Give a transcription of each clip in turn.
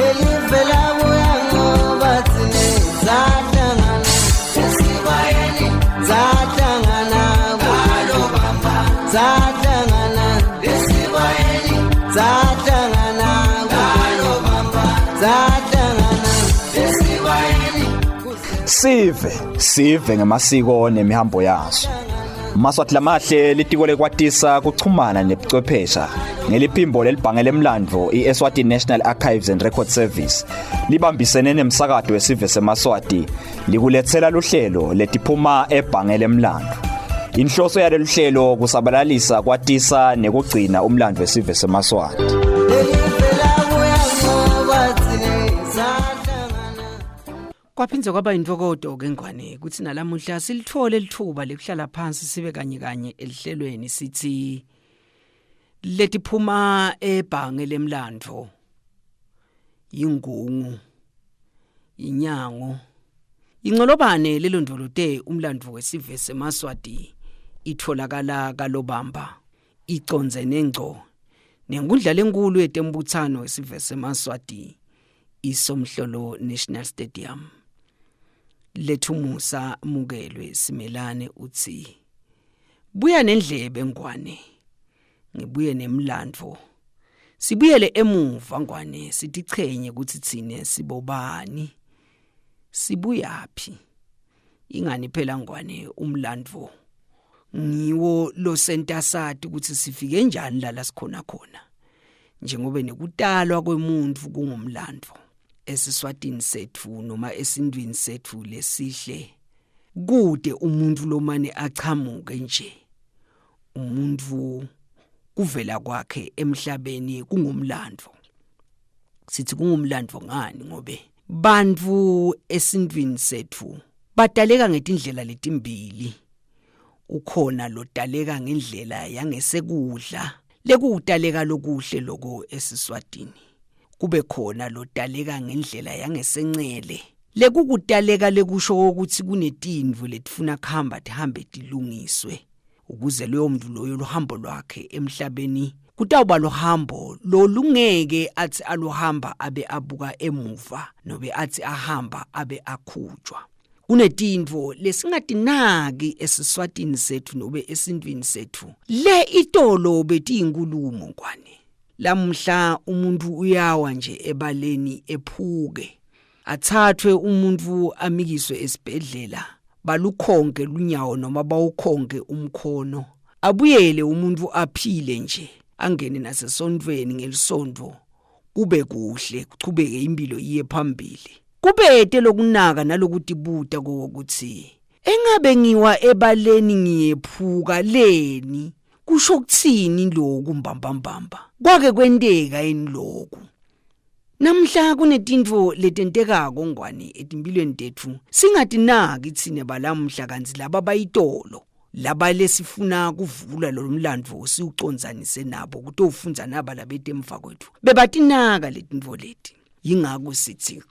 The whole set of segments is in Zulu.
belivela ngoba thine zahlangana esibayeni zahlangana kalobamba zahlangana esibayeni zahlangana kalobamba zahlangana esibayeni sive ngemasiko nemihambo yazo. Maswathi lamahle litiko lekwatisa kuchumana nebuchwephesha ngeliphimbo lelibhange lemlandvo iEswatini National Archives and Record Service libambisene nemsakazo wesive seMaswati likulethela luhlelo letiphuma ebhange lemlandvo. Inhloso yalolu hlelo kusabalalisa kwatisa nekugcina umlandvo wesive seMaswati. Kwaphinze kwaba intokodo ke ngwane kuthi nalamuhla silithole lithuba lekuhlala phansi sibe kanye elihlelweni sithi letiphuma ebhange lemlandvo ingungu inyango ingcolobane lelondolote umlandvo wesive seMaswati itholakala kalobamba iconze nengco nengundla lenkulu yetembuthano wesive seMaswati iSomhlolo National Stadium. Lethumusa mukelwe Simelane uthi buya nendlebe ngwane ngibuye nemlandvo sibuyele emuva ngwane sithi chenye ukuthi thine sibobani sibuyaphi ingani phela ngwane umlandvo ngiwo lo sentasati ukuthi sifike njani la sikhona khona njengoba nekutalwa kwemuntu kungumlandvo esiswatini sethu noma esindwini sethu lesihle kude umuntu lomane achamuke nje umuntu kuvela kwakhe emhlabeni kungumlandvo sithi kungumlandvo ngani ngobe bantu esindwini sethu badaleka ngetindlela letimbili ukhona lodaleka ngendlela yangesekudla lekudaleka lokuhle lokho esiswatini kube khona lodaleka ngendlela yangesencele lekukudaleka lekusho ukuthi kunetindvu letifuna khamba tihambe tilungiswe ukuze loyo muntu loyo lohambo lwakhe emhlabeni kutawuba lohambo lolungeke athi alohamba abe abuka emuva nobe athi ahamba abe akhujwa kunetindvo lesingatinaki esiswatini sethu nobe esindwini sethu le itolo betiyinkulumo ngwane lamhla umuntu uyawa nje ebaleni ephuke athathwe umuntu amikiswe esibhedlela balukhonke lunyawo noma bawukhonke umkhono abuyele umuntu aphile nje angene nasesontweni ngelisontho kube kuhle kuchubeke impilo iye phambili kubete lokunaka nalokutibuta kokuthi engabe ngiwa ebaleni ngiyephuka leni kusho ukuthini lokhu mbambambamba kwake kwenteka yini lokhu namhla kunetindvo letentekako ngwane etimpilweni tethu singatinaki thine balamhla kanzi laba bayitolo laba lesifuna kuvula lo mlandvo siuconzanise nabo kutofunza naba labetemva kwethu bebatinaka letindvo leti yingako sithi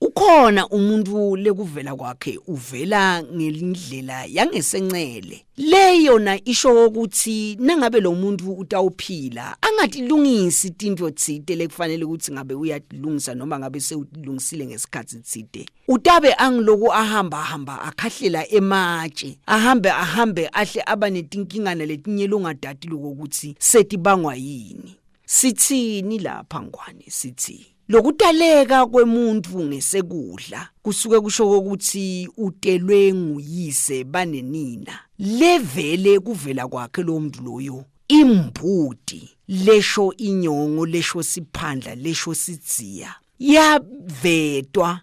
ukhona umuntu lekuvela kwakhe uvela ngelindlela yangesencele leyo na isho ukuthi nangabe lo muntu utawuphila angatilungisi tindvo tsite lekufanele ukuthi ngabe uyatilungisa noma ngabe sewutilungisile ngesikhathi tsite utabe angiloku ahamba akhahlela ematshe ahambe ahle abanetinkingana letinyelo ngadati lokuthi setibangwa yini sithini lapha ngwane sithi lokutaleka kwemuntu ngesekudla kusuke kusho ukuthi utelwe nguyise banenina levele kuvela kwakhe lo muntu loyo imbuti lesho inyongo lesho siphandla lesho sidziya yavetwa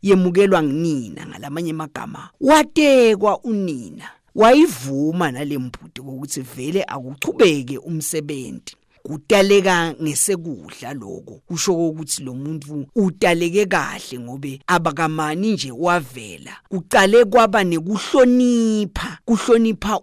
yemukelwa nginina ngalamanye amagama watekwa unina wayivuma nalembuti ukuthi vele akuchubeke umsebenzi kutaleka ngesekudla lokho kusho ukuthi lo muntu utaleke kahle ngobe abakamani nje wavela kuqale kwaba nekuhlonipha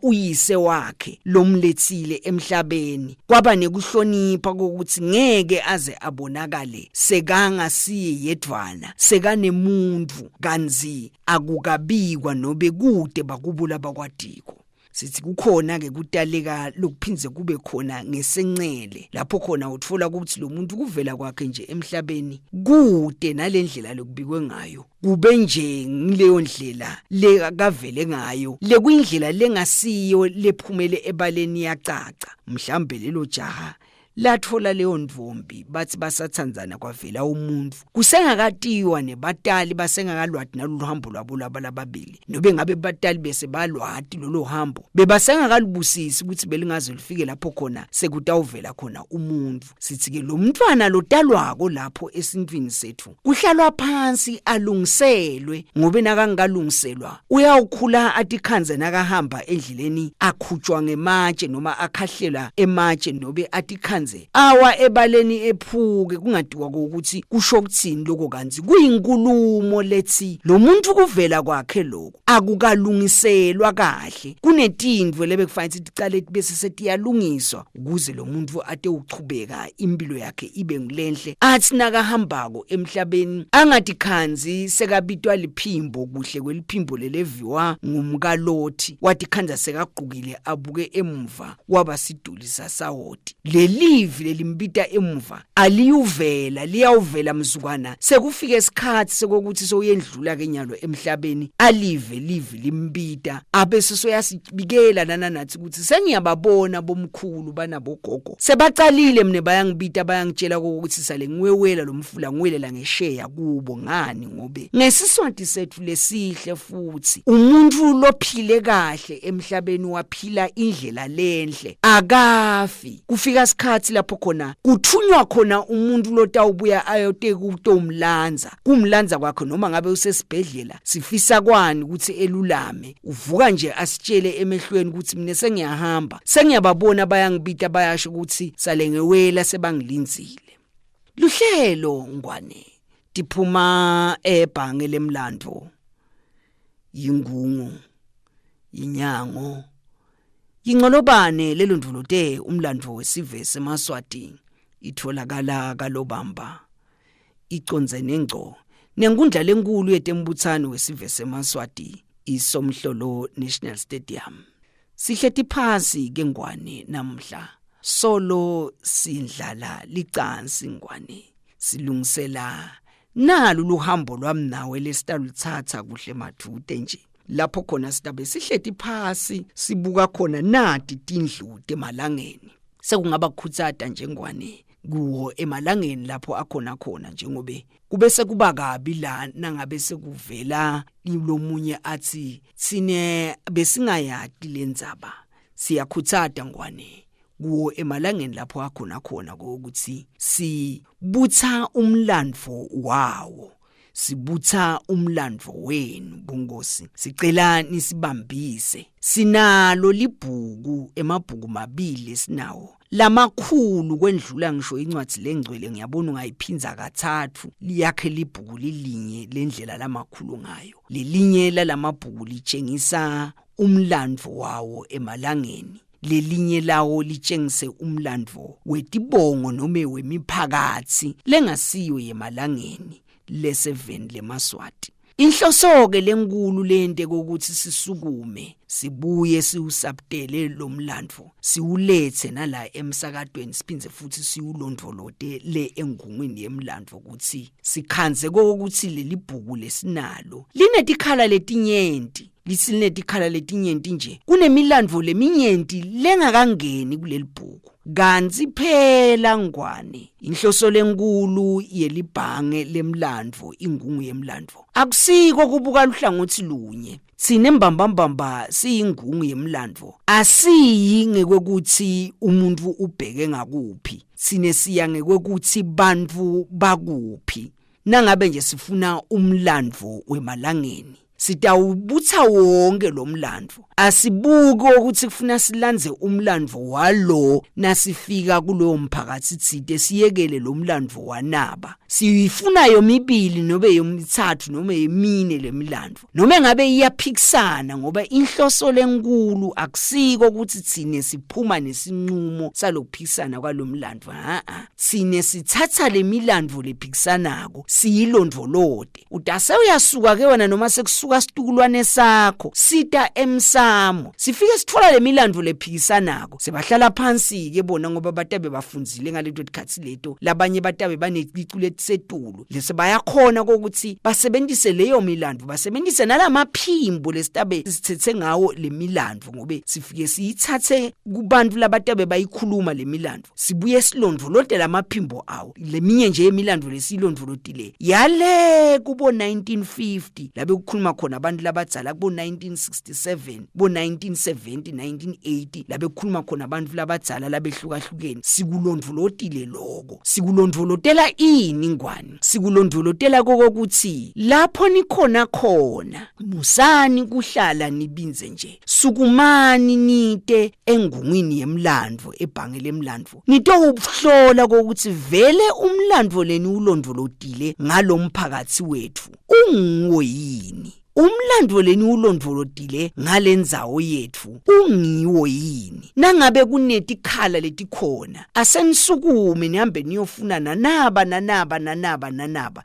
uyise wakhe lomlethile emhlabeni kwaba nekuhlonipha ukuthi ngeke aze abonakale sekanga siye yedwana sekanemuntu kanzi akukabikwa nobe kude bakubula bakwadiko sithi kukhona ke kutaleka lokuphinze kube khona ngesencele lapho khona uthola ukuthi lo muntu kuvela kwakhe nje emhlabeni kude nalendlela lokubikwe ngayo kube nje ngileyo ndlela le kavele ngayo le kuyindlela lengasiyo lephumele ebaleni yacaca mhlambe lelo jaha lathola leyo ndvombi bathi basathandzana kwavela umuntu kusengakatiwa nebatali basengakalwati naloluhambo lwabo lababili nobe ngabe batali bese balwati lolo hambo bebasengakalubusisi ukuthi belingaze lifike lapho khona sekutawuvela khona umuntu sithi ke lo mntwana lotalwako lapho esintwini sethu kuhlalwa phansi alungiselwe ngobe nakangalungiselwa uyawukhula atikhanze nakahamba endleleni akhutshwa ngematshe noma akhahlela ematshe nobe atikhanze awa ebaleni ephuke kungadiwa ukuthi kusho ukuthini lokho kanzi kuyinkulumo lethi lo muntu kuvela kwakhe lokho akukalungiselwa kahle kunetindwe lebekufanele ticale bese setiyalungiswa ukuze lo muntu ate uchubeka impilo yakhe ibe ngilenhle athi nakahambako emhlabeni angatikhanzi sekabitwa liphimbo kuhle kweliphimbo leleviwa ngumkalothi wathi khanza sekagqukile abuke emva wabasidulisa sawoti livi lelimbita emuva aliyuvela liyawuvela mzukwana sekufike isikhathi sokuthi soyendlula kenyalo emhlabeni alive livi limbita abese soyasibikela nathi ukuthi sengiyababona bomkhulu banabogogo sebacalile mne bayangibita bayangitshela ukuthi sale ngiwewela lomfula ngiwelela ngesheya kubo ngani ngobe ngesiswati sethu lesihle futhi umuntu lophile kahle emhlabeni waphila indlela lenhle akafi kufika isikhathi lapho khona kuthunywa khona umuntu lotawubuya ayoteka utomlanza kumlanza kwakhe noma ngabe usesibhedlela sifisa kwani ukuthi elulame uvuka nje asitshele emehlweni ukuthi mina sengiyahamba sengiyababona bayangibita bayasho ukuthi sale ngewela sebangilinzile luhlelo ngwane diphuma ebhange lemlando yingungu inyango Ingcolobane lelondvolote umlandvo wesive seMaswati itholakala kaLobamba iconze nengco nenkundla lenkulu yetembuthano wesive seMaswati iSomhlolo National Stadium sihleti phasi ke ngwane namhla solo sindlala licansi ngwane silungisela nalo luhambo lwamnawe lesitaluthatha kuhle mathude nje lapho khona sitabe sihleti phasi sibuka khona nati tindlu temalangeni sekungaba kukhutsata njengwane kuwo emalangeni lapho akhona khona njengobe kube sekuba kabi la nangabe sekuvela lomunye athi sine besingayati lendzaba siyakhutsata ngwane kuwo emalangeni lapho akhona khona ukuthi sibutha umlandvo wawo sibutha umlandvo wenu bungosi sicela nisibambise sinalo libhuku emabhuku mabili sinawo lamakhulu kwendlula ngisho incwadi lengcwele ngiyabona ungayiphinza kathathu liyakhe libhuku lilinye lendlela lamakhulu ngayo lelinye lamabhuku litshengisa umlandvo wawo emalangeni lelinye lawo litshengise umlandvo wetibongo noma wemiphakathi lengasiyo yemalangeni le7 leMaswati inhloso ke lenkulu lente ukuthi sisukume sibuye siusabtele lomlandvo siulethe nala emsakadweni siphinze futhi siulondvolote le engungwini yemlandvo ukuthi sikhanze ukuthi leli bhuku lesinalo linetikhala letinyenti lisinetikhala letinyenti nje kunemilandvo leminyenti lengakangeni kuleli bhuku ganzi phela ngwane inhloso lenkulu yelibhange lemlandvo ingungu yemlandvo akusiko kubuka luhlangothi lunye sine mbambambamba siyingungu yemlandvo asiyi ngekwekuthi umuntu ubheke ngakuphi sine siya ngekwekuthi bantfu bakuphi nangabe nje sifuna umlandvo wemalangeni sitawubutha wonke lo mlandvo asibuke ukuthi kufuna silandze umlandvo walo nasifika kulo mphakathi thide siyekele lo mlandvo wanaba siyifuna yomibili nobe yomithathu noma yemine lemlandvo noma ngabe iyaphikisana ngoba inhloso lenkulu akusiko ukuthi thine siphuma nesinqumo salokuphikisana kwalomlandvo sine sithatha lemilandvo lephikisanako siyilondvolote udase uyasuka ke wena noma sekusuka sisuka situkulwane sakho sita emsamo sifike sithola lemilandvo lephikisanako sebahlala phansi ke bona ngoba batabe bafunzile ngaleto tikhatsi leto labanye batabe banecicu letisetulu lese bayakhona ukuthi basebenzise leyo milandvo basebenzise nalamaphimbo lesitabe sithethe ngawo lemilandvo ngobe sifike siyithathe kubantu labatabe bayikhuluma lemilandvo sibuye silondvolotela amaphimbo awo leminye nje emilandvo lesilondvolotile yale kubo 1950 labe kukhuluma khona abantu labadzala kubo 1967 bo 1970 1980 labe kukhuluma khona abantu labadzala labehlukahlukene sikulondvolotile lokho sikulondvolotela ini ngwane sikulondvolotela kokuthi lapho nikhona khona musani kuhlala nibinze nje sukumani nite engungwini yemlandvo ebhange lemlandvo nitokuhlola kokuthi vele umlandvo leni ulondvolotile ngalomphakathi wethu unguwo yini umlandvo leni ulondvolotile ngalendzawo yethu ungiwo yini nangabe kunetikhala letikhona asenisukume nihambe niyofuna nanaba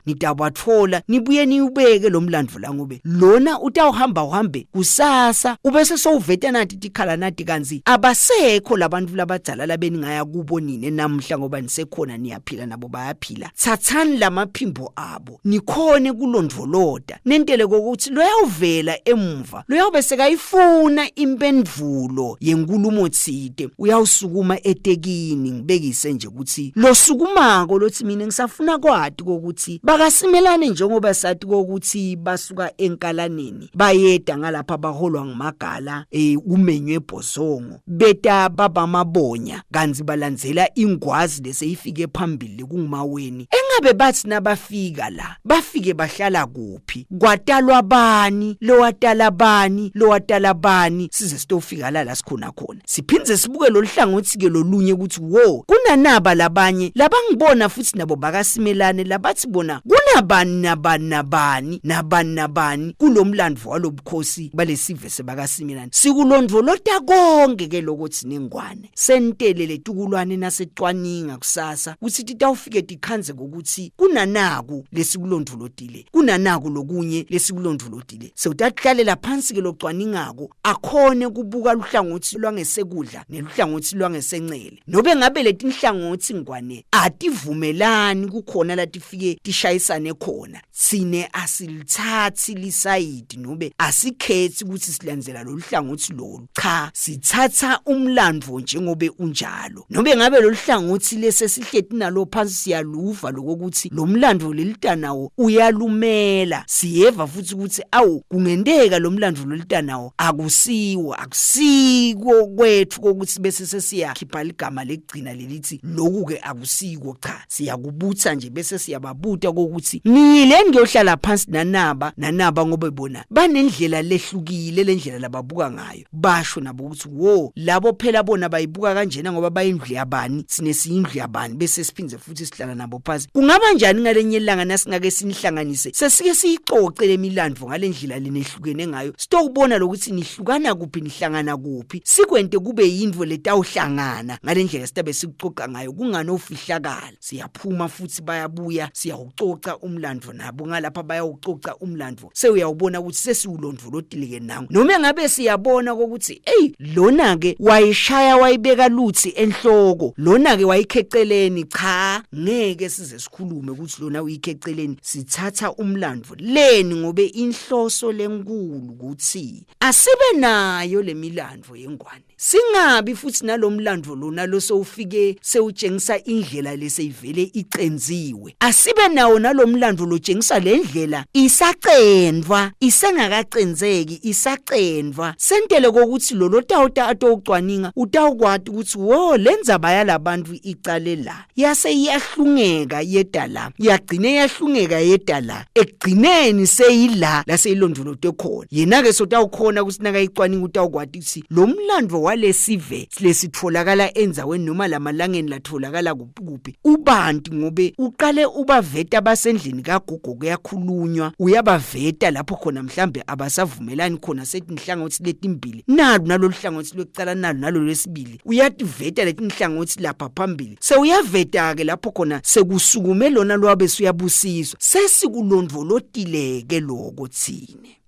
nitabathola nibuye niubeke lo mlandvo la ngobe lona utawuhamba uhambe kusasa ubese sowuveta nathi tikhala nathi kanzi abasekho labantu labadzala labeni ngaya kubo nini namhla ngoba nisekhona niyaphila nabo bayaphila thathani lamaphimbo abo nikhone kulondvolota nentele kokuthi uyawuvela emva loyabe sekayifuna impendvulo yenkulumo tsite uyawusukuma etekini ngibekise nje ukuthi lo sukumako lothi mina ngisafuna kwati kokuthi bakasimelane njengoba sathi kokuthi basuka enkalaneni bayeda ngalapha baholwa ngimagala umenywe ebhozongo beta baba mabonya kanzi balandzela ingwazi leseyifike phambili kungumaweni engabe bathi nabafika la bafike bahlala kuphi kwatalwa lo watala bani size sitofika la sikhona khona siphinze sibuke lo hlangothi ke lolunye ukuthi wo kunanaba labanye labangibona futhi nabo bakasimelane labathi bona kunabani nabani kulomlandvo walobukhosi balesive sebakasimelane sikulondvolota konke ke lokuthi nengwane sentele letukulwane nasecwaninga kusasa ukuthi titawufike tikhanze ukuthi kunanaku lesikulondvolotile kunanaku lokunye lesikulondvolotile sewutahlalela phansi ke locwaningako akhone kubuka luhlangothi lwangesekudla neluhlangothi lwangesencele nobe ngabe leti nhlangothi ngwane ativumelani kukhona latifike tishayisane khona sine asilithathi lisayidi nobe asikhethi ukuthi silandzela lo luhlangothi lolu cha sithatha umlandvo njengobe unjalo nobe ngabe lo luhlangothi lesesihleti nalo phansi siyaluva lokuthi lo mlandvo lelitanawo uyalumela siyeva futhi ukuthi awu kungendeka lo mlandvo lolitanawo akusiko kwethu kokuthi bese sesiyakhipha igama legcina lelithi lokhu ke akusiko cha siyakubutha nje bese siyababuta kokuthi nile ngiyohlala phansi nanaba ngoba bona banendlela lehlukile lendlela lababuka ngayo basho nabo ukuthi wo labo phela bona bayibuka kanjena ngoba bayindlu yabani sine siyindlu yabani bese siphinze futhi sihlala nabo phansi kungaba njani ngalenye ilanga nasingake sinihlanganise sesike siyixoxe lemilandvo ngalendlela lenehlukene ngayo sitokubona lokuthi nihlukana kuphi nihlangana kuphi sikwente kube yindvo letawuhlangana ngalendlela sitabe sikuxoxa ngayo kunganofihlakala siyaphuma futhi bayabuya siyawuxoxa umlandvo nabo ngalapha bayawuxoxa umlandvo sewuyawubona ukuthi sesiwulondvolotile ke nangu noma ngabe siyabona ukuthi lona ke wayishaya wayibeka luthi enhloko lona ke wayikheceleni cha ngeke size sikhulume ukuthi lona uyikheceleni sithatha umlandvo leni ngobe inhloso lenkulu ukuthi asibe nayo lemilandvo yengwane singabi futhi nalomlandvo lona lo sowufike sewutshengisa indlela leseyivele icenziwe asibe nawo nalomlandvo lo tshengisa lendlela isacendwa isengakacenzeki isacendwa sentele kokuthi lo lotawuta atocwaninga utawukwati ukuthi wo lenza bayalabantu icale la yase iyahlungeka yedala yagcine yahlungeka yedala egcineni seyila laseyilondvolote khona yena ke sotawukhona kusinaka icwaninga utawukwati ukuthi lo mlandvo walesive lesitholakala enzaweni noma lamalangeni latholakala kuphi ubanti ngobe uqale ubaveta basendlini kagogo kuyakhulunywa uyabaveta lapho khona mhlambe abasavumelani khona sethi nhlangothi letimbili nalo hlangothi lokucala nalo lesibili uyativeta leti nhlangothi lapha phambili sewuyaveta ke lapho khona sekusukume lona lwabe suyabusiswa sesikulondvolotile ke lokho thine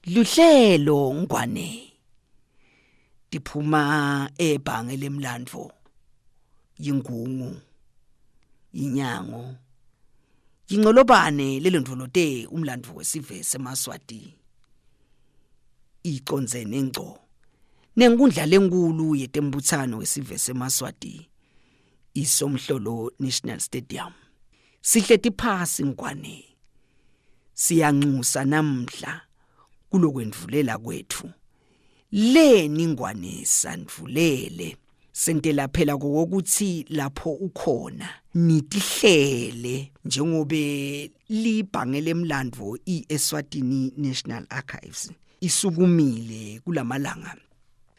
Luhlelo Ngwane diphuma ebhange lemlandvo yingungu inyango yingcolobane lelondvolote umlandvo wesive seMaswati icondzene ngco nenkundla lenkulu yetembuthano wesive seMaswati iSomhlolo National Stadium. Sihleti phasi Ngwane siyanxusa namhla kulokwendvulela kwethu leni Ngwane sandvulele sentela phela kokuthi lapho ukhona nitihlele njengobe libhange lemlandvo iEswatini National Archives isukumile kulamalanga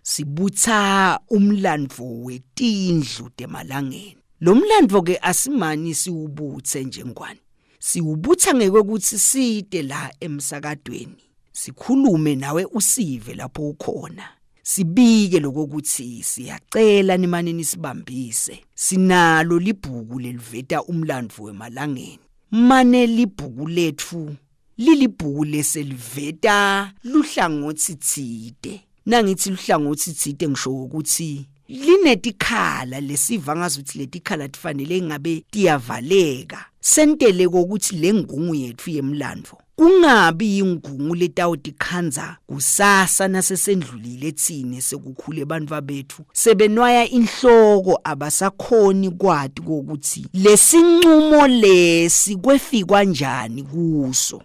sibutha umlandvo wetindlu temalangeni. Lo mlandvo ke asimani siubuthe nje Ngwane, siubutha ngekwekuthi side la emsakadweni sikhulume nawe usive lapho ukhona, sibike lokuthi siyacela nimane nisibambise, sinalo libhuku leliveta umlandvo wemalangeni. Mane libhuku lethu lilibhuku leseliveta luhlangothi tsite. Nangithi luhlangothi tsite ngisho ukuthi linetikhala lesiva ngazuthi letikhala tifanele ngabe tiyavaleka sentele kokuthi lengungu yethu yemlandvo kungabi ingungu letawutikhanza kusasa nasesendlulile tsine sekukhule bantwa bethu sebenwaya inhloko abasakhoni kwati kokuthi lesincumo lesi kwefikwa njani kuso.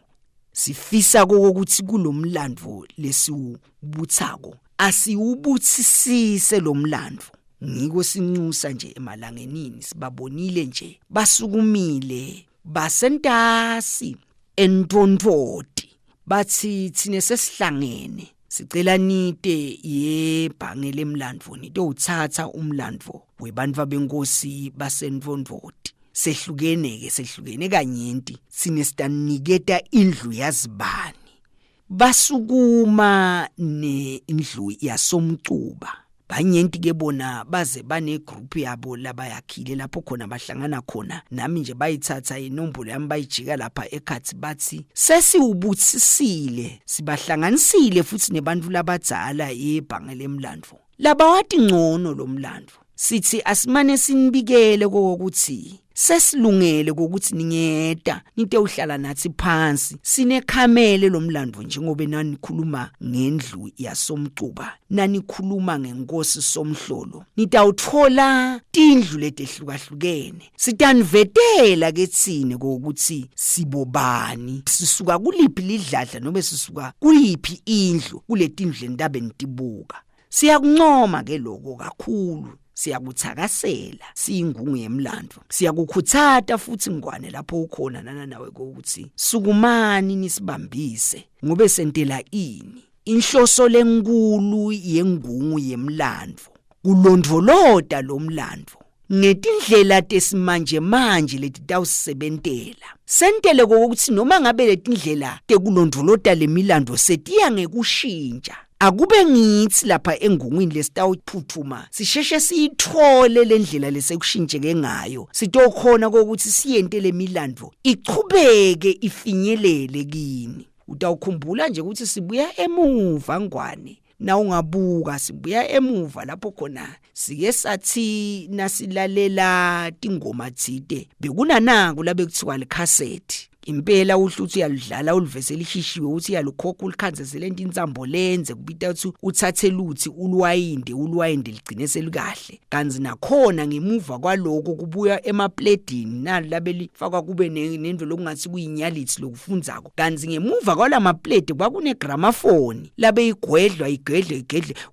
Sifisa kokuthi kulomlandvo lesiubuthako asiubuthisise lo mlandvo. Ngiko sinxusa nje emalangenini sibabonile nje basukumile basentasi entondvoti bathi thine sesihlangene sicela nite yebhange lemlandvo nitowuthatha umlandvo webantwa benkosi basentondvoti. Sehlukene kanyenti sine sitaniketa indlu yazibani basukuma ne indlu yaSomcuba banyenti ke bona baze bane group yabo labayakhile lapho khona bahlangana khona nami nje bayithatha inombolo yami bayijika lapha ekhathi bathi sesiubuthisile sibahlanganisile futhi nebantu labadzala yebhange lemlandvo labawati ngcono lo mlandvo. Sithi asimane sinibikele kokuthi sesilungele kokuthi ningeta ninte uhlala nathi phansi sinekhamele lo mlandvo njengoba nanikhuluma ngendlu yaSomcuba nanikhuluma ngenkosi Somhlolo nitawuthola tindlu letehlukahlukene sitanvetela ke tsine kokuthi sibobani sisuka kuliphi lidladla nobe sisuka kuyiphi indlu kuletindlu entabe nitibuka. Siyakuncoma ke lokho kakhulu, siyakuthakasela siyingungu yemlandvo, siyakukhuthata futhi Ngwane lapho ukhona nawe ukuthi sukumani nisibambise ngobe sentela ini inhloso lenkulu yengungu yemlandvo kulondvolota lo mlandvo ngetindlela tesimanje manje letitawusebentela sentele kokuthi noma ngabe letindlela tekulondvolota lemilando setiya ngekushintsha akube ngithi lapha engungwini lesitawuphuthuma sisheshe siyithole lendlela lesekushintsheke ngayo sitokhona kokuthi siyente lemilando ichubeke ifinyelele kini. Utawukhumbula nje ukuthi sibuya emuva Ngwane na ungabuka sibuya emuva lapho khona sike sathi nasilalela tingoma tsite bekunanaku labe kuthiwa lecassette impela uhluthi uyalidlala ulivese lihishiwe uthi yalukhokha ulikhanzesele intsambo lenze kubita ukuthi uthathe luthi ulwayinde ligcine selikahle kanzi nakhona ngemuva kwaloko kubuya emapledini nalabe lifakwa kube nendo lokungathi kuyinyalithi lokufundzako kanzi ngemuva kwalamaplate kwakune gramophone labe igwedlwa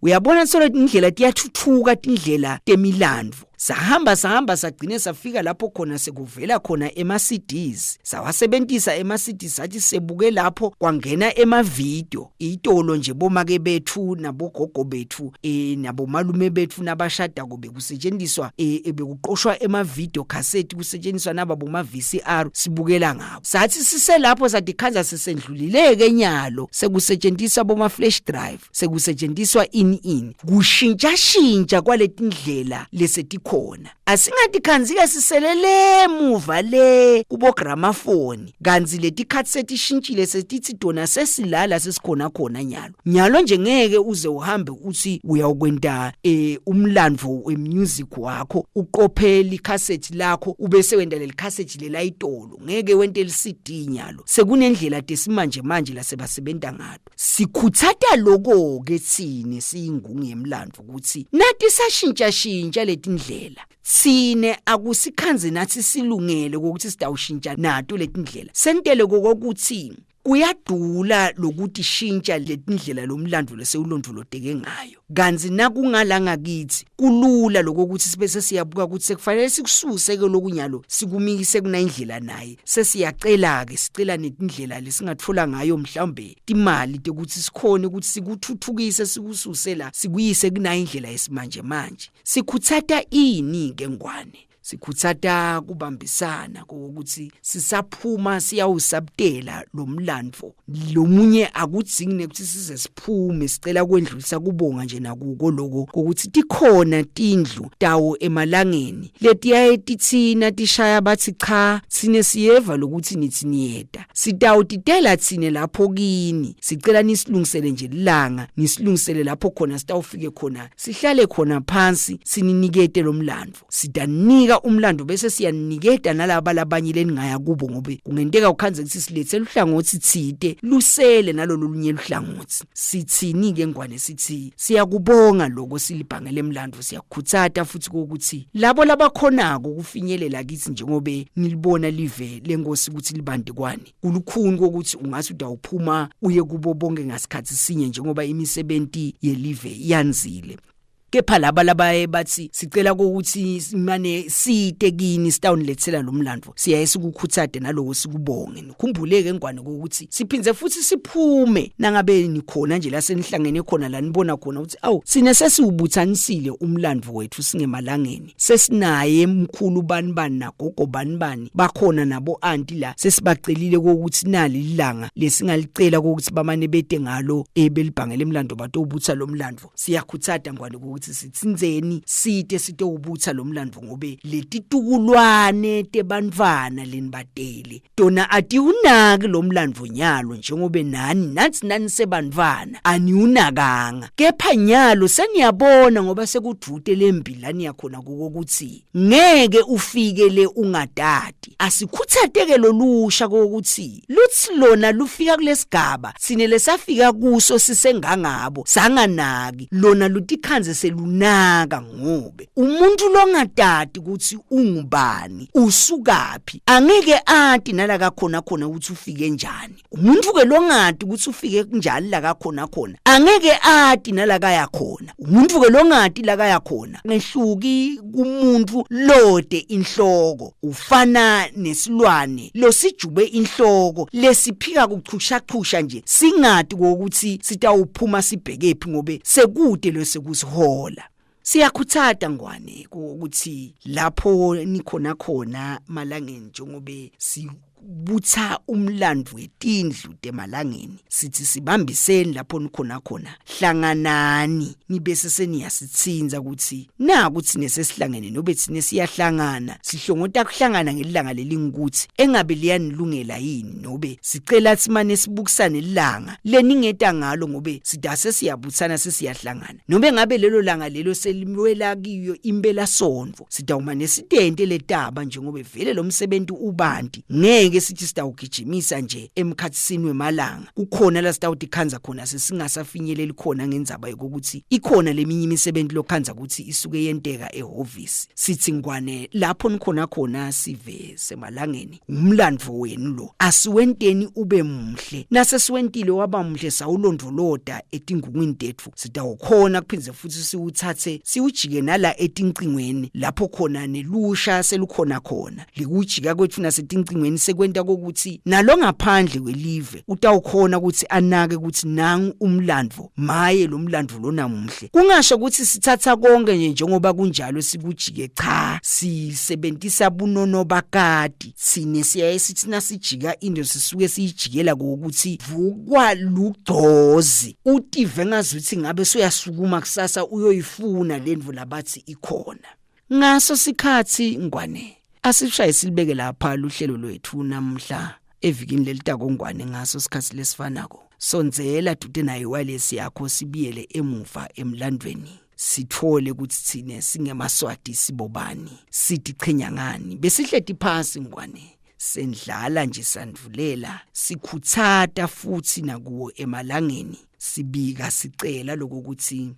uyabona solo indlela tiyathuthuka indlela temilandvo sahamba sagcine safika lapho khona sekuvela khona ema-CDs sawasebentisa ema-CDs athi sebuke lapho kwangena ema-video itolo nje bomake bethu nabogogo bethu nabomalume bethu nabashada kube kusetshenziswa bekuqoshwa ema-video cassette kusetshenziswa nababoma VCR sibukela ngabo sathi siselapho satikhanza sisendlulileke nyalo sekusetshenziswa boma flash drive sekusetshenziswa in kushintsha kwaletindlela leseti khona asingathi khanzike siselele muva le kubo gramophone kanzi leti cassette ishintshile setithi dona sesilala sesikhona khona nyalo nje ngeke uze uhambe uthi uyakwenda umlandvo wemusic wakho uqophela icassette lakho ubese wenda leli cassette lela itolo ngeke wente le CD nyalo sekunendlela desimanje manje la sebasebenta ngayo sikhuthata lokho ke thine siyingungu yemlandvo ukuthi nathi sashintsha leti ndlela sine akusikhanze nathi silungele ukuthi sidawushintsha nato leti ndlela sentele kokuthi kuyadula lokuthi shintsha letindlela lomlandvo lesewulondvoloteke ngayo kanzi nakungalanga kithi kulula lokuthi sibese siyabuka ukuthi sekufanele sikususe ke lokunyalo sikumikise kunayindlela naye sesiyacela ke sicela netindlela lesingatfola ngayo mhlawumbe imali ukuthi sikhone ukuthi sikuthuthukise sikususe la sikuyise kunayindlela yesimanje manje sikhuthata ini ke ngwane sikhuthata kubambisana ukuthi sisaphuma siyawusabtela lomlandvo lomunye akudzingi ukuthi size siphume sicela kwendlulisa kubonga nje nakuko lokho ukuthi tikhona tindlu tawo emalangeni letiyaye tithina tishaya bathi cha sine siyeva lokuthi nithi niyeda sitawu titela thine lapho kini sicela nisilungisele nje ilanga nisilungisele lapho khona sitawufike khona sihlale khona phansi sininikete lomlandvo sidanika umlando bese siyanikeda nalabo labanye leningaya kubo ngobe kungenteka ukhanze ukuthi silethe luhlangothi thide lusele nalolu lunye luhlangothi sithini ke ngwane sithi siyakubonga lokho silibhangele emlando siyakhuthata futhi ukuthi labo labakhonako kufinyelela kithi njengobe nilibona live lengosi ukuthi libandikwane kulukhuni ukuthi ungathi udawuphuma uye kubo bonke ngasikhathi sinye njengoba imisebenzi yelive yanzile kepha labaye bathi sicela ukuthi simane sitekini sitawunilethela lomlandvo siyaye sikukhuthade naloko sikubonge nikhumbuleke ngwane ukuthi siphinze futhi siphume nangabe nikhona nje la senihlangene khona la nibona khona ukuthi awu sine sesiubuthanisile umlandvo wethu singemalangeni sesinaye emkhulu banibani nagogo banibani bakhona nabo anti la sesibacelile ukuthi nali ilanga lesingalicela ukuthi bamane bete ngalo ebelibhangela emlando bato ubutha lomlandvo siyakhuthada ngwane ukuthi sitsinzeni site sitobutha lomlandvo ngobe letitukulwane tebantwana lenibatele tona atiunaki lomlandvo nyalo njengobe nani sebantwana aniunakanga kepha nyalo seniyabona ngoba sekudrute lembilani yakhona kokuthi ngeke ufikele ungadadi asikhuthateke lolusha kokuthi luthi lona lufika kulesigaba sine lesafika kuso sisengangabo sanganaki lona lutikhanze lunaka ngobe umuntu longadadi ukuthi ungubani usukaphi angeke ati nala khona ukuthi ufike njani umuntu ke longadi ukuthi ufike njani la khona angeke ati nala kaya khona umuntu ke longadi la kaya khona ngehluki kumuntu lode inhloko ufana nesilwane lo sijube inhloko lesiphika kuchusha nje singadi ukuthi sitawuphuma sibhekephi ngobe sekude lesekusihola siyakhuthata ngwane ukuthi lapho nikhona malangeni njengobe butha umlandvo wetindlu temalangeni sithi sibambiseni lapho nikhona hlanganani nibese seniyasitsinza ukuthi ukuthi nesesihlangene nobe thine siyahlangana sihlongota kuhlangana ngelilanga lelingikuthi engabe liyanilungela yini nobe sicela simane sibukisane ilanga leningeta ngalo ngobe sidase siyabuthana sesiyahlangana nobe ngabe lelo langa lelo selimwela kiyo impela sonto sidawuma nesitente letaba njengobe vele lo msebenzi ubanti ngeke sithi sitawugijimisa nje emkhathisini wemalanga kukhona la sitawuthi khanza khona sesingasafinyeleli khona ngendzaba yokuthi ikhona leminye imisebenzi lokhanza ukuthi isuke yenteka ehhovisi sithi ngwane lapho nikhona sive semalangeni umlandvo wenu lo asiwenteni ube muhle nasesiwentile waba muhle sawulondoloda etingungwini tethu sitawukhona kuphinze futhi siwuthathe siujike nala etincingweni lapho khona nelusha selukhona likujika kwethu nasetincingweni sekwenta kokuthi nalo ngaphandle kwelive utawukhona ukuthi anake ukuthi nangu umlandvo maye lo mlandvo lona muhle kungasho ukuthi sithatha konke nje njengoba kunjalo sikujike cha sisebenzisa bunono bakati sine siyaye sithi nasijika into sisuke siyijikela ukuthi vukwa lugcozi utive ngazuthi ngabe soyasukuma kusasa uyoyifuna lendvu labathi ikhona Ngaso sikhathi ngwane asishaye silibeke lapha luhlelo lwethu namhla evikini lelitako ngwane ngaso sikhathi lesifanako. Sonzela dude naye walesi yakho sibiyele emuva emlandweni. Sithole ukuthi thine singemaswati sibobani, sithi chenyangani. Besihleti phasi ngwane. Sendlala nje sandvulela, sikhutsata futhi nakuwo emalangeni. Sibika sicela lokuthi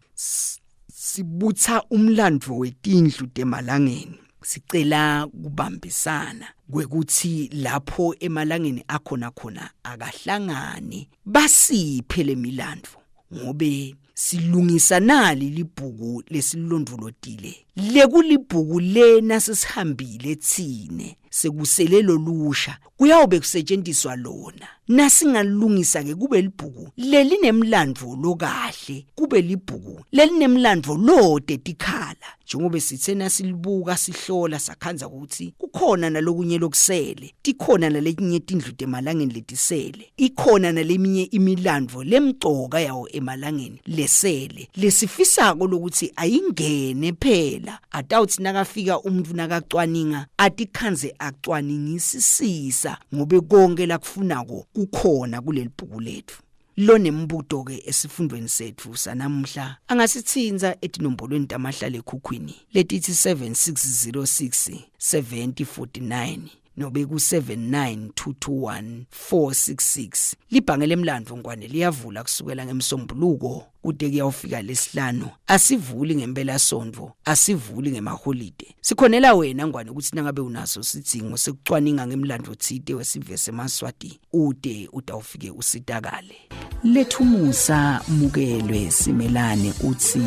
sibutha umlandvo wetindlu temalangeni. Sicela kubambisana kwekuthi lapho emalangeni akhona khona akahlangane basiphe lemilandvo ngobe silungisa nali libhuku lesilondolotile lekulibhuku lena sesihambile thine sekuselelo lusha kuyawube kusetshenziswa lona nasingalungisa ke kube libhuku lelinemlandvo lokahle kube libhuku lelinemlandvo lode tikhala njengoba sithena silibuka sihlola sakhanza ukuthi kukhona nalokunye lokusele tikhona naletinye tindlu temalangeni letisele ikhona naleminye imilandvo lemgcoka yawo emalangeni lesele lesifisako lokuthi ayingene phela atawuthi nakafika umuntu nakacwaninga atikhanze acwaningisisisa ngobe konke lakufunako kukhona kuleli bhuku lethu. Lo nembuto ke esifundweni sethu sanamhla angasithinza etinombolweni tamahlale ekhukhwini letithi 7606 7049 nobe ku 79221466. Libhange lemlandvo ngwane liyavula kusukela ngemsombuluko kude kuyawufika lesihlanu. Asivuli ngempela sonto, asivuli ngemaholide. Sikhonela wena ngwane ukuthi nangabe unaso sidingo sekucwaninga ngemlandvo thide wesive seMaswati ude utawufike usitakale. Lethumusa mukelwe simelane uthi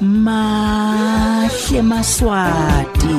mahle Maswati.